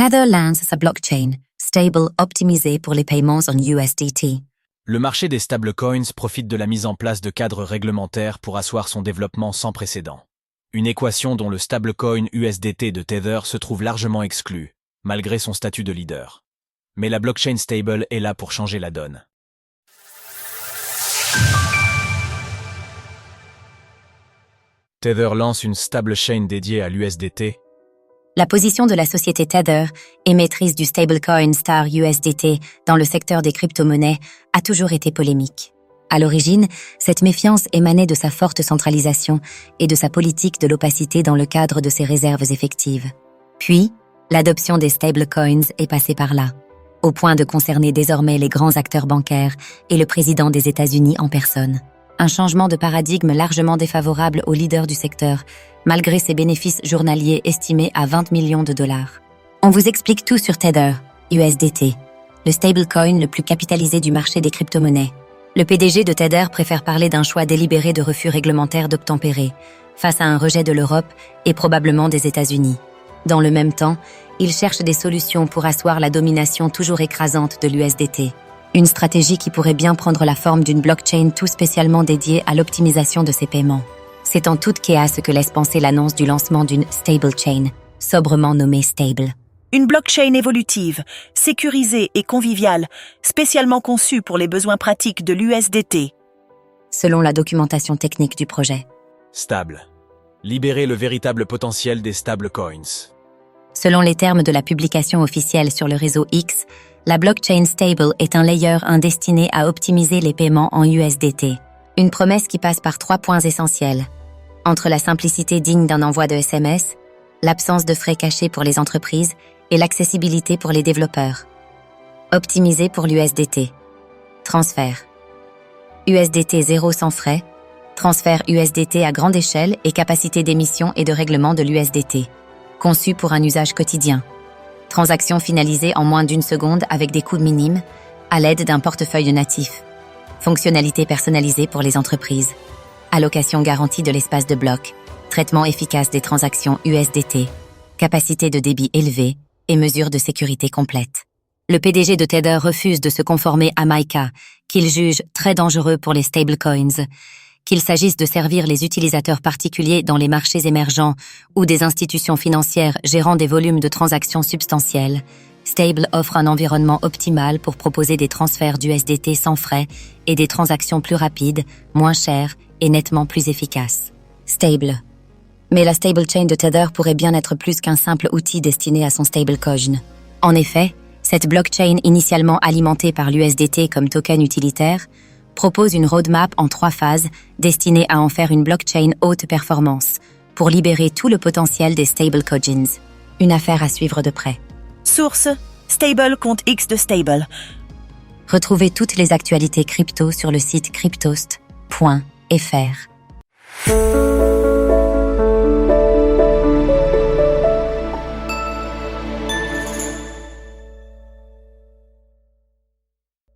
Tether lance sa blockchain, stable optimisée pour les paiements en USDT. Le marché des stablecoins profite de la mise en place de cadres réglementaires pour asseoir son développement sans précédent. Une équation dont le stablecoin USDT de Tether se trouve largement exclu, malgré son statut de leader. Mais la blockchain stable est là pour changer la donne. Tether lance une stablechain dédiée à l'USDT. La position de la société Tether, émettrice du stablecoin Star USDT dans le secteur des crypto-monnaies, a toujours été polémique. À l'origine, cette méfiance émanait de sa forte centralisation et de sa politique de l'opacité dans le cadre de ses réserves effectives. Puis, l'adoption des stablecoins est passée par là, au point de concerner désormais les grands acteurs bancaires et le président des États-Unis en personne. Un changement de paradigme largement défavorable aux leaders du secteur, malgré ses bénéfices journaliers estimés à 20 millions de dollars. On vous explique tout sur Tether, USDT, le stablecoin le plus capitalisé du marché des crypto-monnaies. Le PDG de Tether préfère parler d'un choix délibéré de refus réglementaire d'obtempérer, face à un rejet de l'Europe et probablement des États-Unis. Dans le même temps, il cherche des solutions pour asseoir la domination toujours écrasante de l'USDT. Une stratégie qui pourrait bien prendre la forme d'une blockchain tout spécialement dédiée à l'optimisation de ses paiements. C'est en toute chaos que laisse penser l'annonce du lancement d'une stablechain, sobrement nommée Stable. Une blockchain évolutive, sécurisée et conviviale, spécialement conçue pour les besoins pratiques de l'USDT. Selon la documentation technique du projet. Stable. Libérer le véritable potentiel des stablecoins. Selon les termes de la publication officielle sur le réseau X, la blockchain Stable est un layer destiné à optimiser les paiements en USDT. Une promesse qui passe par 3 points essentiels. Entre la simplicité digne d'un envoi de SMS, l'absence de frais cachés pour les entreprises et l'accessibilité pour les développeurs. Optimisé pour l'USDT. Transfert. USDT 0 sans frais. Transfert USDT à grande échelle et capacité d'émission et de règlement de l'USDT. Conçu pour un usage quotidien. Transaction finalisée en moins d'1 seconde avec des coûts minimes, à l'aide d'un portefeuille natif. Fonctionnalité personnalisée pour les entreprises. Allocation garantie de l'espace de bloc. Traitement efficace des transactions USDT. Capacité de débit élevée et mesures de sécurité complètes. Le PDG de Tether refuse de se conformer à MiCA, qu'il juge très dangereux pour les stablecoins, qu'il s'agisse de servir les utilisateurs particuliers dans les marchés émergents ou des institutions financières gérant des volumes de transactions substantiels. Stable offre un environnement optimal pour proposer des transferts d'USDT sans frais et des transactions plus rapides, moins chères et nettement plus efficaces. Stable. Mais la stablechain de Tether pourrait bien être plus qu'un simple outil destiné à son stablecoin. En effet, cette blockchain initialement alimentée par l'USDT comme token utilitaire propose une roadmap en 3 phases destinée à en faire une blockchain haute performance pour libérer tout le potentiel des stablecoins. Une affaire à suivre de près. Source, Stable compte X de Stable. Retrouvez toutes les actualités crypto sur le site cryptost.fr.